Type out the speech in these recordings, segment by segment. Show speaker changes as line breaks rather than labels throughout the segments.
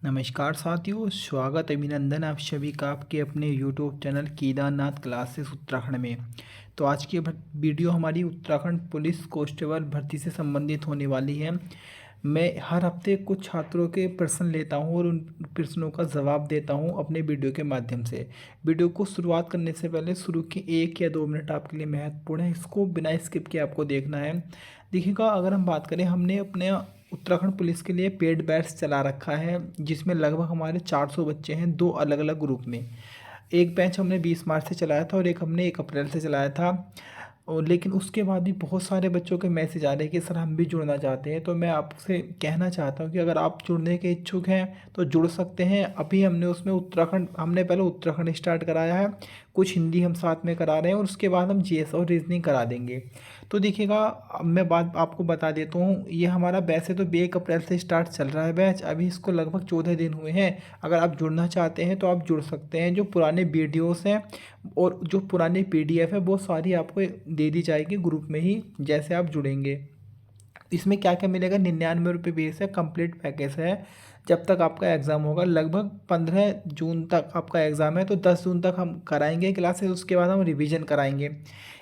नमस्कार साथियों, स्वागत अभिनंदन आप सभी का आपके अपने YouTube channel Kedarnath classes Uttarakhand में। तो आज की वीडियो हमारी उत्तराखंड पुलिस कांस्टेबल भर्ती से संबंधित होने वाली है। मैं हर हफ्ते कुछ छात्रों के प्रश्न लेता हूं और उन प्रश्नों का जवाब देता हूं अपने वीडियो के माध्यम से। वीडियो को शुरुआत करने से पहले शुरू के 1 या 2 मिनट आपके लिए महत्वपूर्ण है, इसको बिना स्किप के आपको देखना है। देखिएगा, अगर हम बात करें, हमने अपने उत्तराखंड पुलिस के लिए पेड बैच चला रखा है, जिसमें लगभग हमारे 400 बच्चे हैं, 2 अलग-अलग ग्रुप में। एक बैच हमने 20 मार्च से चलाया था और एक हमने 1 अप्रैल से चलाया था। और लेकिन उसके बाद भी बहुत सारे बच्चों के मैसेज आ रहे हैं कि सर हम भी जुड़ना चाहते हैं। तो मैं आपसे कहना चाहता हूँ कि अगर आप जुड़ने के इच्छुक हैं तो जुड़ सकते हैं। अभी हमने पहले उत्तराखंड स्टार्ट कराया है, कुछ हिंदी हम साथ में करा रहे हैं और उसके बाद हम जीएस और रीजनिंग करा देंगे। तो देखिएगा, अब मैं बात आपको बता देता हूँ, ये हमारा वैसे तो 1 अप्रैल से स्टार्ट चल रहा है बैच, अभी इसको लगभग 14 दिन हुए हैं। अगर आप जुड़ना चाहते हैं तो आप जुड़ सकते हैं। जो पुराने वीडियोस हैं और जो पुरानी पीडीएफ है वो सारी आपको दे दी जाएगी ग्रुप में ही, जैसे आप जुड़ेंगे। इसमें क्या क्या मिलेगा, 99 रुपये बेस है, कंप्लीट पैकेज है। जब तक आपका एग्ज़ाम होगा, लगभग 15 जून तक आपका एग्ज़ाम है, तो 10 जून तक हम कराएंगे क्लासेस, उसके बाद हम रिवीजन कराएंगे।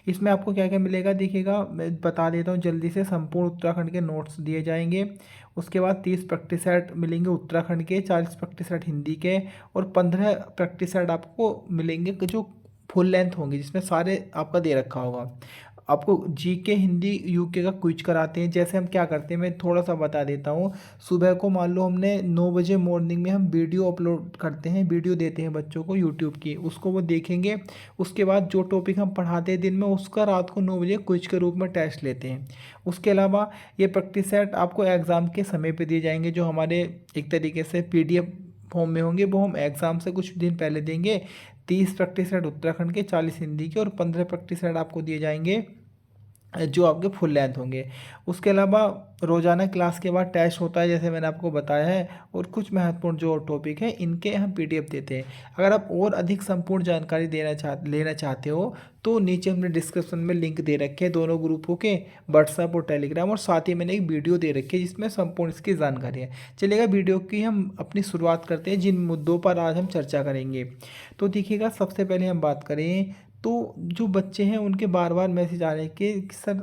इसमें आपको क्या क्या मिलेगा देखिएगा, मैं बता देता हूँ जल्दी से। संपूर्ण उत्तराखंड के नोट्स दिए जाएंगे, उसके बाद 30 प्रैक्टिस सेट मिलेंगे उत्तराखंड के, 40 प्रैक्टिस सेट हिंदी के और 15 प्रैक्टिस सेट आपको मिलेंगे जो फुल लेंथ होंगे, जिसमें सारे आपका दे रखा होगा। आपको जीके हिंदी यूके का क्विज कराते हैं। जैसे हम क्या करते हैं, मैं थोड़ा सा बता देता हूँ। सुबह को मान लो हमने 9 बजे मॉर्निंग में हम वीडियो अपलोड करते हैं, वीडियो देते हैं बच्चों को यूट्यूब की, उसको वो देखेंगे। उसके बाद जो टॉपिक हम पढ़ाते हैं दिन में, उसका रात को 9 बजे क्विज के रूप में टेस्ट लेते हैं। उसके अलावा ये प्रैक्टिस सेट आपको एग्ज़ाम के समय पे दिए जाएंगे, जो हमारे एक तरीके से पीडीएफ फॉर्म में होंगे, वो हम एग्ज़ाम से कुछ दिन पहले देंगे। 30 प्रैक्टिस सेट उत्तराखंड के, 40 हिंदी के और 15 प्रैक्टिस सेट आपको दिए जाएंगे जो आपके फुल लेंथ होंगे। उसके अलावा रोज़ाना क्लास के बाद टेस्ट होता है, जैसे मैंने आपको बताया है, और कुछ महत्वपूर्ण जो टॉपिक है इनके हम पीडीएफ देते हैं। अगर आप और अधिक संपूर्ण जानकारी लेना चाहते हो तो नीचे हमने डिस्क्रिप्शन में लिंक दे रखे हैं दोनों ग्रुपों के, व्हाट्सएप और टेलीग्राम, और साथ ही मैंने एक वीडियो दे रखी है जिसमें संपूर्ण इसकी जानकारी है। चलिएगा, वीडियो की हम अपनी शुरुआत करते हैं, जिन मुद्दों पर आज हम चर्चा करेंगे। तो देखिएगा, सबसे पहले हम बात करें तो जो बच्चे हैं उनके बार बार मैसेज आ रहे हैं कि सर,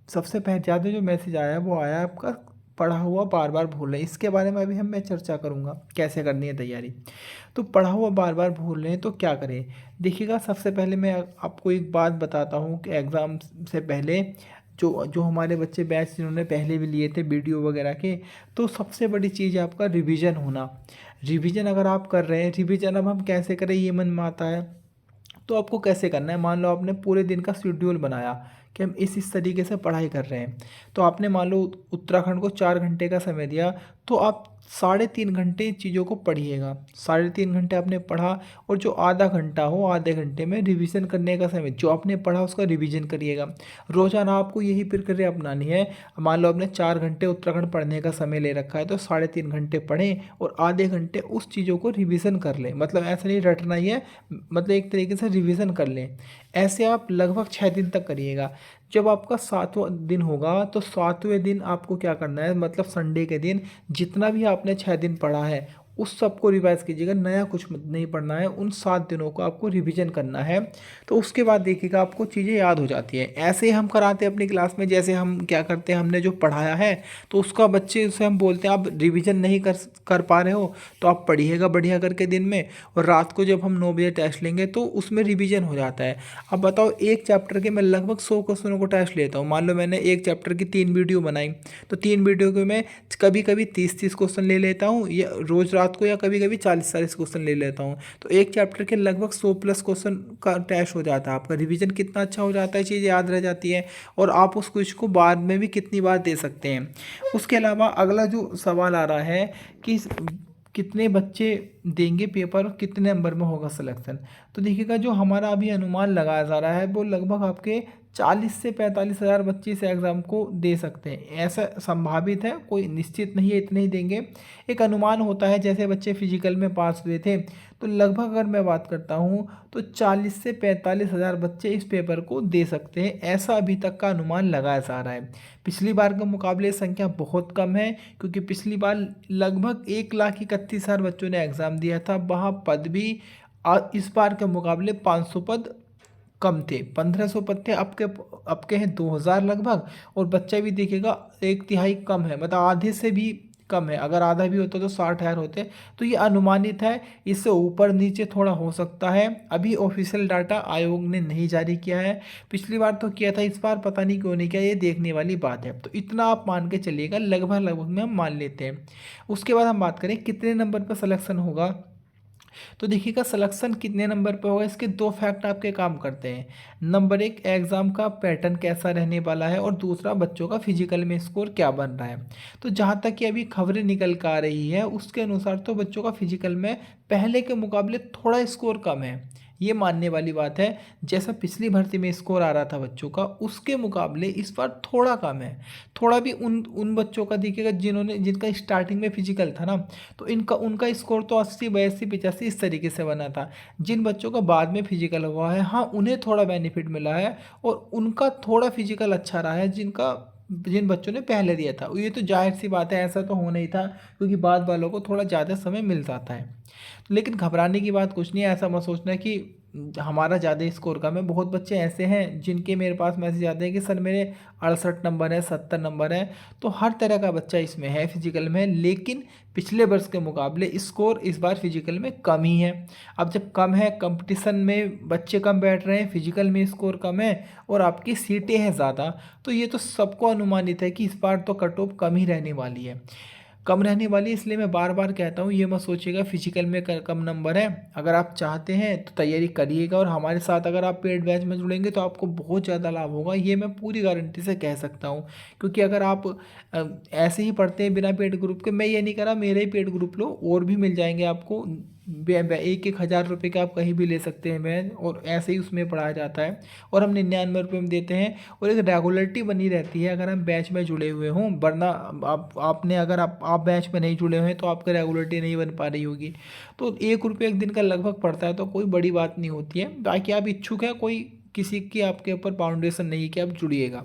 सबसे पहले ज़्यादा जो मैसेज आया है वो आया है आपका पढ़ा हुआ बार बार भूल रहे हैं। इसके बारे में अभी मैं चर्चा करूँगा कैसे करनी है तैयारी। तो पढ़ा हुआ बार बार भूल रहे हैं तो क्या करें। देखिएगा, सबसे पहले मैं आपको एक बात बताता हूँ कि एग्ज़ाम से पहले जो जो हमारे बच्चे बैच जिन्होंने पहले भी लिए थे वीडियो वगैरह के, तो सबसे बड़ी चीज़ है आपका रिवीजन होना। रिवीजन अगर आप कर रहे हैं, रिवीजन अब हम कैसे करें ये मन में आता है। तो आपको कैसे करना है, मान लो आपने पूरे दिन का शेड्यूल बनाया कि हम इस तरीके से पढ़ाई कर रहे हैं। तो आपने मान लो उत्तराखंड को 4 घंटे का समय दिया, तो आप 3.5 घंटे चीज़ों को पढ़िएगा। 3.5 घंटे आपने पढ़ा, और जो आधा घंटा हो, आधे घंटे में रिवीजन करने का समय, जो आपने पढ़ा उसका रिवीजन करिएगा। रोज़ाना आपको यही प्रक्रिया अपनानी है। मान लो आपने 4 घंटे उत्तराखंड पढ़ने का समय ले रखा है, तो 3.5 घंटे पढ़ें और आधे घंटे उस चीज़ों को रिवीजन कर लें। मतलब ऐसा नहीं रटना ही है, मतलब एक तरीके से रिवीजन कर लें। ऐसे आप लगभग 6 दिन तक करिएगा। जब आपका 7वां दिन होगा, तो 7वें दिन आपको क्या करना है, मतलब संडे के दिन जितना भी आपने 6 दिन पढ़ा है उस सबको रिवाइज कीजिएगा। नया कुछ नहीं पढ़ना है, उन 7 दिनों को आपको रिवीजन करना है। तो उसके बाद देखिएगा आपको चीज़ें याद हो जाती हैं। ऐसे ही हम कराते हैं अपनी क्लास में, जैसे हम क्या करते हैं, हमने जो पढ़ाया है तो उसका बच्चे से हम बोलते हैं आप रिवीजन नहीं कर कर पा रहे हो तो आप पढ़िएगा बढ़िया करके दिन में, और रात को जब हम 9 बजे टेस्ट लेंगे तो उसमें रिवीजन हो जाता है। अब बताओ, एक चैप्टर के मैं लगभग 100 क्वेश्चनों को टेस्ट लेता हूँ। मान लो मैंने एक चैप्टर की 3 वीडियो बनाई, तो 3 वीडियो के मैं कभी कभी 30-30 क्वेश्चन ले लेता हूँ, या रोज़ रात को, या कभी कभी 40-40 क्वेश्चन ले लेता हूँ। तो एक चैप्टर के लगभग 100+ क्वेश्चन का टेस्ट हो जाता है। आपका रिवीजन कितना अच्छा हो जाता है, चीज़ें याद रह जाती है, और आप उस क्विज को बाद में भी कितनी बार दे सकते हैं। उसके अलावा अगला जो सवाल आ रहा है कि कितने बच्चे देंगे पेपर और कितने नंबर में होगा सिलेक्शन। तो देखिएगा, जो हमारा अभी अनुमान लगाया जा रहा है वो लगभग आपके 40 से 45 हज़ार बच्चे इस एग्ज़ाम को दे सकते हैं। ऐसा संभावित है, कोई निश्चित नहीं है इतने ही देंगे, एक अनुमान होता है। जैसे बच्चे फिजिकल में पास हुए थे तो लगभग अगर मैं बात करता हूँ तो 40 से 45 हज़ार बच्चे इस पेपर को दे सकते हैं, ऐसा अभी तक का अनुमान लगाया जा रहा है। पिछली बार के मुकाबले संख्या बहुत कम है, क्योंकि पिछली बार लगभग 1,31,000 बच्चों ने एग्ज़ाम दिया था। वहाँ पद भी इस बार के मुकाबले 500 पद कम थे, 1500 पद थे। अब के हैं 2000 लगभग, और बच्चा भी देखिएगा 1/3 कम है, मतलब आधे से भी कम है। अगर आधा भी होता तो 60,000 होते। तो ये अनुमानित है, इससे ऊपर नीचे थोड़ा हो सकता है। अभी ऑफिशियल डाटा आयोग ने नहीं जारी किया है, पिछली बार तो किया था, इस बार पता नहीं क्यों नहीं किया, ये देखने वाली बात है। तो इतना आप मान के चलिएगा, लगभग लगभग में हम मान लेते हैं। उसके बाद हम बात करें कितने नंबर पर सिलेक्शन होगा, तो देखिएगा सिलेक्शन कितने नंबर पे होगा, इसके दो फैक्ट आपके काम करते हैं। नंबर एक, एग्ज़ाम का पैटर्न कैसा रहने वाला है, और दूसरा बच्चों का फिजिकल में स्कोर क्या बन रहा है। तो जहाँ तक कि अभी खबरें निकल कर आ रही है उसके अनुसार तो बच्चों का फिजिकल में पहले के मुकाबले थोड़ा स्कोर कम है, ये मानने वाली बात है। जैसा पिछली भर्ती में स्कोर आ रहा था बच्चों का, उसके मुकाबले इस बार थोड़ा कम है। थोड़ा भी उन उन बच्चों का देखिएगा जिनका स्टार्टिंग में फिजिकल था ना, तो इनका उनका स्कोर तो 80, 82, 85 इस तरीके से बना था। जिन बच्चों का बाद में फिजिकल हुआ है, हाँ उन्हें थोड़ा बेनिफिट मिला है, और उनका थोड़ा फिजिकल अच्छा रहा है जिन बच्चों ने पहले दिया था। ये तो जाहिर सी बात है, ऐसा तो होना ही था, क्योंकि बाद वालों को थोड़ा ज़्यादा समय मिल जाता है। लेकिन घबराने की बात कुछ नहीं है, ऐसा मत सोचना कि हमारा ज़्यादा स्कोर कम है। बहुत बच्चे ऐसे हैं जिनके मेरे पास मैसेज आते हैं कि सर मेरे 68 नंबर है, 70 नंबर है। तो हर तरह का बच्चा इसमें है फिजिकल में, लेकिन पिछले वर्ष के मुकाबले स्कोर इस बार फिजिकल में कम ही है। अब जब कम है, कंपटीशन में बच्चे कम बैठ रहे हैं, फिजिकल में स्कोर कम है, और आपकी सीटें हैं ज़्यादा, तो ये तो सबको अनुमानित है कि इस बार तो कट ऑफ कम ही रहने वाली है, कम रहने वाली। इसलिए मैं बार बार कहता हूँ, ये मत सोचिएगा फिजिकल में कम नंबर है। अगर आप चाहते हैं तो तैयारी करिएगा, और हमारे साथ अगर आप पेड बैच में जुड़ेंगे तो आपको बहुत ज़्यादा लाभ होगा, ये मैं पूरी गारंटी से कह सकता हूँ। क्योंकि अगर आप ऐसे ही पढ़ते हैं बिना पेड ग्रुप के, मैं ये नहीं कह रहा मेरे ही पेड ग्रुप लो, और भी मिल जाएंगे आपको। 1,000 रुपये का आप कहीं भी ले सकते हैं बैच, और ऐसे ही उसमें पढ़ाया जाता है, और हम 99 रुपये में देते हैं, और एक रेगुलरिटी बनी रहती है अगर हम बैच में जुड़े हुए हों। वरना आपने अगर आप बैच में नहीं जुड़े हुए हैं तो आपकी रेगुलरिटी नहीं बन पा रही होगी। तो 1 रुपये एक दिन का लगभग पड़ता है, तो कोई बड़ी बात नहीं होती है। बाकी आप इच्छुक है, कोई किसी की आपके ऊपर बाउंडेशन नहीं कि आप जुड़िएगा।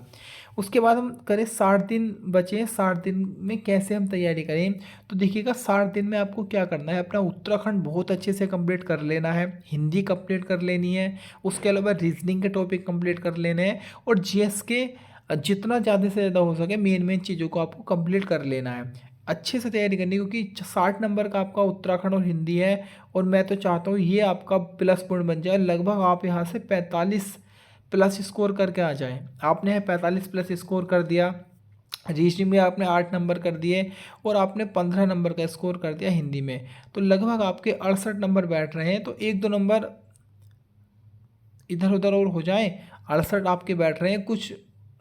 उसके बाद हम करें 60 दिन बचे हैं, 60 दिन में कैसे हम तैयारी करें। तो देखिएगा 60 दिन में आपको क्या करना है, अपना उत्तराखंड बहुत अच्छे से कंप्लीट कर लेना है, हिंदी कंप्लीट कर लेनी है, उसके अलावा रीजनिंग के टॉपिक कंप्लीट कर लेने हैं, और जीएस के जितना ज़्यादा से ज़्यादा हो सके मेन चीज़ों को आपको कंप्लीट कर लेना है। अच्छे से तैयारी करनी है, क्योंकि 60 नंबर का आपका उत्तराखंड और हिंदी है, और मैं तो चाहता हूँ ये आपका प्लस पॉइंट बन जाए। लगभग आप यहाँ से 45 प्लस स्कोर करके आ जाए। आपने 45 प्लस स्कोर कर दिया, रीजनिंग में आपने 8 नंबर कर दिए, और आपने 15 नंबर का स्कोर कर दिया हिंदी में, तो लगभग आपके 68 नंबर बैठ रहे हैं। तो 1-2 नंबर इधर उधर और हो जाए, 68 आपके बैठ रहे हैं। कुछ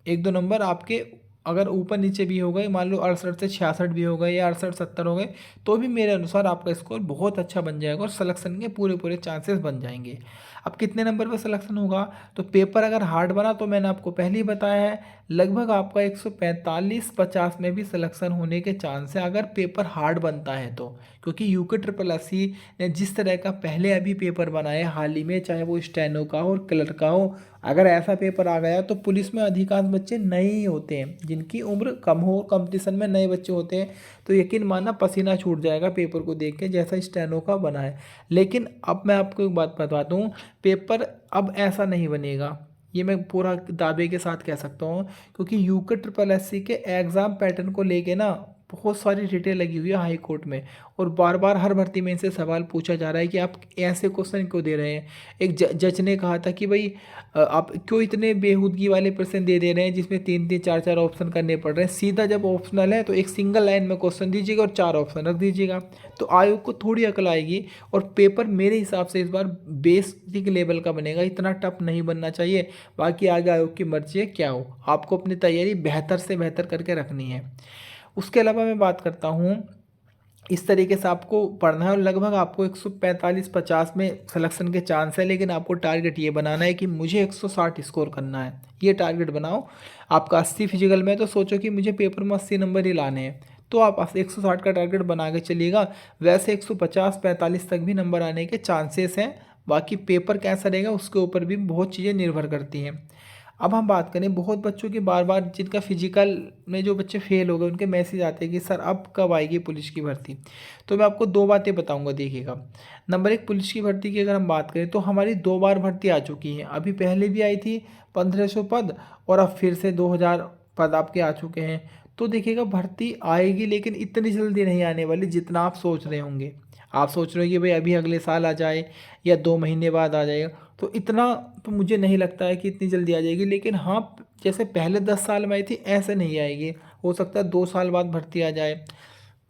1-2 नंबर आपके अगर ऊपर नीचे भी हो गए, मान लो 68 से 66 भी हो गए, या 68-70 हो गए, तो भी मेरे अनुसार आपका स्कोर बहुत अच्छा बन जाएगा, और सिलेक्शन के पूरे पूरे चांसेस बन जाएंगे। अब कितने नंबर पर सिलेक्शन होगा, तो पेपर अगर हार्ड बना तो मैंने आपको पहले ही बताया है, लगभग आपका 145-50 में भी सिलेक्शन होने के चांस है, अगर पेपर हार्ड बनता है तो। क्योंकि यूके ट्रिपल एस सी ने जिस तरह का पहले अभी पेपर बनाया हाल ही में, चाहे वो स्टेनो का हो और क्लर्क का हो, अगर ऐसा पेपर आ गया तो पुलिस में अधिकांश बच्चे नए ही होते हैं, जिनकी उम्र कम हो, कंपटीशन में नए बच्चे होते हैं, तो यकीन मानना पसीना छूट जाएगा पेपर को देख के, जैसा स्टेनो का बना है। लेकिन अब मैं आपको एक बात बताता हूँ, पेपर अब ऐसा नहीं बनेगा, ये मैं पूरा दावे के साथ कह सकता हूँ। क्योंकि यूके ट्रिपल एस सी के एग्ज़ाम पैटर्न को लेके ना बहुत सारी रिटें लगी हुई है हाई कोर्ट में, और बार बार हर भर्ती में इनसे सवाल पूछा जा रहा है कि आप ऐसे क्वेश्चन क्यों दे रहे हैं। एक जज ने कहा था कि भाई आप क्यों इतने बेहूदगी वाले प्रश्न दे रहे हैं जिसमें 3-3 4-4 ऑप्शन करने पड़ रहे हैं। सीधा जब ऑप्शनल है तो एक सिंगल लाइन में क्वेश्चन दीजिएगा और 4 ऑप्शन रख दीजिएगा, तो आयोग को थोड़ी अकल आएगी। और पेपर मेरे हिसाब से इस बार बेसिक लेवल का बनेगा, इतना टफ नहीं बनना चाहिए। बाकी आगे आयोग की मर्जी है, क्या हो, आपको अपनी तैयारी बेहतर से बेहतर करके रखनी है। उसके अलावा मैं बात करता हूँ इस तरीके से आपको पढ़ना है और लगभग आपको 145-50 में सिलेक्शन के चांस है, लेकिन आपको टारगेट ये बनाना है कि मुझे 160 स्कोर करना है। ये टारगेट बनाओ। आपका 80 फिजिकल में, तो सोचो कि मुझे पेपर में 80 नंबर ही लाने हैं, तो आप 160 का टारगेट बना के चलिएगा। वैसे 150-45 तक भी नंबर आने के चांसेस हैं। बाकी पेपर कैसा रहेगा उसके ऊपर भी बहुत चीज़ें निर्भर करती हैं। अब हम बात करें, बहुत बच्चों की बार बार जिनका फिजिकल में जो बच्चे फेल हो गए उनके मैसेज आते हैं कि सर अब कब आएगी पुलिस की भर्ती। तो मैं आपको दो बातें बताऊंगा, देखिएगा। नंबर एक, पुलिस की भर्ती की अगर हम बात करें तो हमारी 2 बार भर्ती आ चुकी है। अभी पहले भी आई थी 1500 पद, और अब फिर से 2000 पद आपके आ चुके हैं। तो देखिएगा भर्ती आएगी, लेकिन इतनी जल्दी नहीं आने वाली जितना आप सोच रहे होंगे। आप सोच रहे हो कि भाई अभी अगले साल आ जाए या 2 महीने बाद आ जाएगा, तो इतना तो मुझे नहीं लगता है कि इतनी जल्दी आ जाएगी। लेकिन हाँ, जैसे पहले 10 साल में आई थी ऐसे नहीं आएगी। हो सकता है 2 साल बाद भर्ती आ जाए,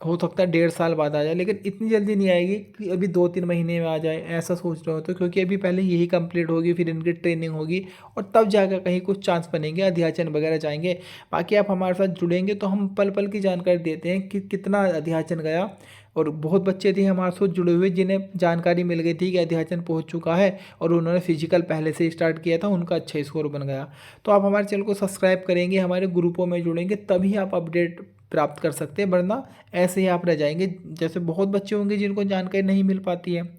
हो सकता है 1.5 साल बाद आ जाए, लेकिन इतनी जल्दी नहीं आएगी कि अभी 2-3 महीने में आ जाए, ऐसा सोच रहे हो तो। क्योंकि अभी पहले यही कंप्लीट होगी, फिर इनकी ट्रेनिंग होगी, और तब जाकर कहीं कुछ चांस बनेंगे, अध्याचन वगैरह जाएंगे। बाकी आप हमारे साथ जुड़ेंगे तो हम पल पल की जानकारी देते हैं कि कितना अध्याचन गया। और बहुत बच्चे थे हमारे साथ जुड़े हुए जिन्हें जानकारी मिल गई थी कि अध्याचन पहुंच चुका है, और उन्होंने फिजिकल पहले से स्टार्ट किया था, उनका अच्छा स्कोर बन गया। तो आप हमारे चैनल को सब्सक्राइब करेंगे, हमारे ग्रुपों में जुड़ेंगे, तभी आप अपडेट प्राप्त कर सकते हैं, वरना ऐसे ही आप रह जाएंगे। जैसे बहुत बच्चे होंगे जिनको जानकारी नहीं मिल पाती है।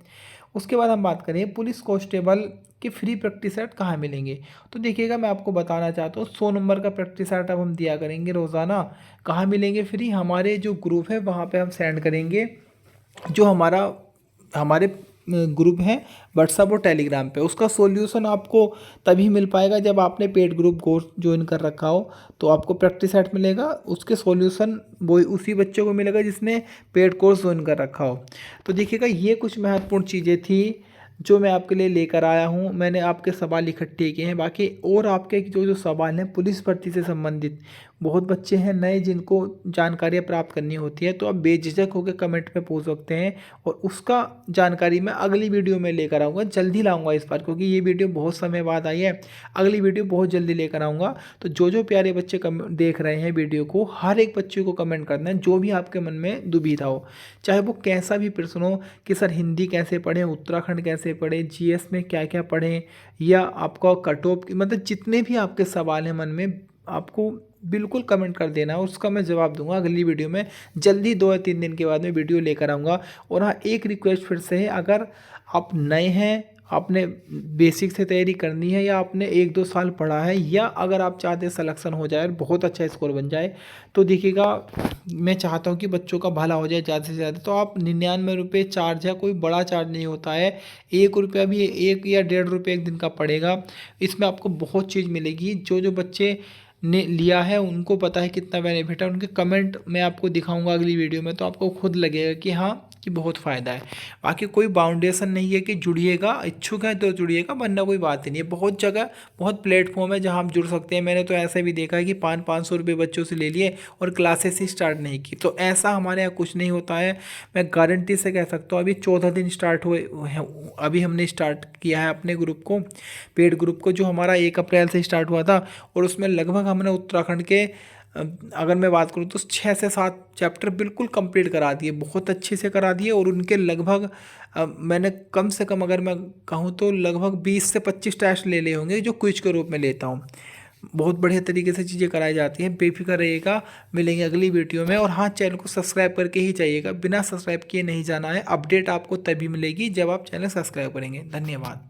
उसके बाद हम बात करें पुलिस कांस्टेबल के फ्री प्रैक्टिस सेट कहाँ मिलेंगे। तो देखिएगा, मैं आपको बताना चाहता हूँ 100 नंबर का प्रैक्टिस सेट अब हम दिया करेंगे रोज़ाना। कहाँ मिलेंगे फ्री? हमारे जो ग्रुप है वहाँ पे हम सेंड करेंगे। जो हमारे ग्रुप हैं व्हाट्सअप और टेलीग्राम पे, उसका सॉल्यूशन आपको तभी मिल पाएगा जब आपने पेड ग्रुप कोर्स ज्वाइन कर रखा हो। तो आपको प्रैक्टिस सेट मिलेगा, उसके सॉल्यूशन वो उसी बच्चे को मिलेगा जिसने पेड कोर्स ज्वाइन कर रखा हो। तो देखिएगा, ये कुछ महत्वपूर्ण चीज़ें थी जो मैं आपके लिए लेकर आया हूँ। मैंने आपके सवाल इकट्ठे किए हैं। बाकी और आपके जो जो सवाल हैं पुलिस भर्ती से संबंधित, बहुत बच्चे हैं नए जिनको जानकारियाँ प्राप्त करनी होती है, तो आप बेझिझक होकर कमेंट में पूछ सकते हैं, और उसका जानकारी मैं अगली वीडियो में लेकर आऊँगा। जल्दी लाऊंगा इस बार, क्योंकि ये वीडियो बहुत समय बाद आई है। अगली वीडियो बहुत जल्दी लेकर आऊँगा। तो जो जो प्यारे बच्चे देख रहे हैं वीडियो को, हर एक बच्चे को कमेंट करना है जो भी आपके मन में दुविधा हो, चाहे वो कैसा भी प्रश्न हो, कि सर हिंदी कैसे पढ़ें, उत्तराखंड कैसे पढ़ें, जीएस में क्या क्या पढ़ें, या आपका कट ऑफ, मतलब जितने भी आपके सवाल हैं मन में, आपको बिल्कुल कमेंट कर देना है, उसका मैं जवाब दूंगा अगली वीडियो में। जल्दी 2 या 3 दिन के बाद में वीडियो लेकर आऊँगा। और हाँ, एक रिक्वेस्ट फिर से है, अगर आप नए हैं, आपने बेसिक से तैयारी करनी है, या आपने 1-2 साल पढ़ा है, या अगर आप चाहते हैं सिलेक्शन हो जाए और बहुत अच्छा स्कोर बन जाए, तो देखिएगा, मैं चाहता हूँ कि बच्चों का भला हो जाए ज़्यादा से ज़्यादा। तो आप 99 रुपये चार्ज है, कोई बड़ा चार्ज नहीं होता है। 1 रुपया भी, 1 या 1.5 रुपये एक दिन का पड़ेगा। इसमें आपको बहुत चीज़ मिलेगी। जो जो बच्चे ने लिया है उनको पता है कितना बेनिफिट है। उनके कमेंट मैं आपको दिखाऊंगा अगली वीडियो में, तो आपको खुद लगेगा कि हाँ, कि बहुत फ़ायदा है। बाकी कोई बाउंडेशन नहीं है कि जुड़िएगा, इच्छुक है तो जुड़िएगा, वरना कोई बात ही नहीं है। बहुत जगह, बहुत प्लेटफॉर्म है जहाँ आप जुड़ सकते हैं। मैंने तो ऐसा भी देखा है कि 500 रुपये बच्चों से ले लिए और क्लासेस ही स्टार्ट नहीं की। तो ऐसा हमारे यहाँ कुछ नहीं होता है। मैं गारंटी से कह सकता हूँ, अभी 14 दिन स्टार्ट हुए हैं, अभी हमने स्टार्ट किया है अपने ग्रुप को, पेड ग्रुप को, जो हमारा 1 अप्रैल से स्टार्ट हुआ था। और उसमें लगभग हमने उत्तराखंड के, अगर मैं बात करूँ तो 6 से 7 चैप्टर बिल्कुल कंप्लीट करा दिए, बहुत अच्छे से करा दिए। और उनके लगभग मैंने कम से कम, अगर मैं कहूँ तो लगभग 20 से 25 टेस्ट ले लिए होंगे, जो क्विज के रूप में लेता हूँ। बहुत बढ़िया तरीके से चीज़ें कराई जाती हैं। बेफिक्र रहिएगा, मिलेंगे अगली वीडियो में। और हाँ, चैनल को सब्सक्राइब करके ही जाइएगा, बिना सब्सक्राइब किए नहीं जाना है। अपडेट आपको तभी मिलेगी जब आप चैनल सब्सक्राइब करेंगे। धन्यवाद।